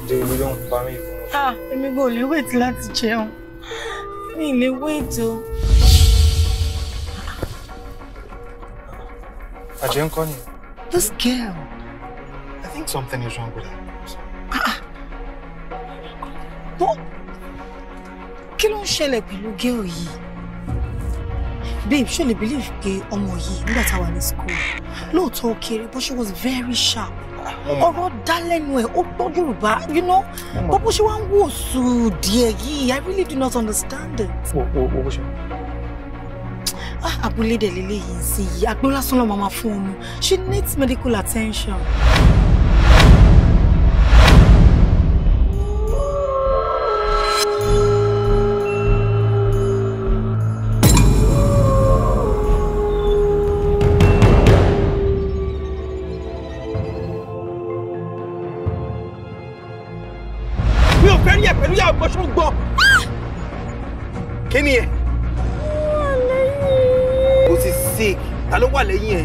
dé ibi ló ń pa mí fún mi. Èmi kò lè wait láti jẹun. Mi lè wait o. Àjẹ́ ń kọ́ ni. This girl. I think something is wrong with her. What? Kí ló ń ṣẹlẹ̀ pẹ̀lú girl yìí? Babe, ṣé o lè believe pé ọmọ yìí nígbà tá a wà ní school lóòótọ́ ó kéré but she was very sharp. Ọ̀rọ̀ dá lẹ́nu ẹ̀ ó gbọ́ Yorùbá, you know? But bó ṣe wá ń wò sùn díẹ̀ yìí, I really do not understand it. Wo bó ṣe. Abúlé dẹ̀ lélẹ̀ yìí sí yìí, àgbo lásán lọ́ máa fún ọmọ. She needs medical attention. Pẹ̀lú yà ọgbọ́n ṣó gbọ́. Kí ni ẹ? Ó ti sick. Ta ló wà lẹ́yìn ẹ?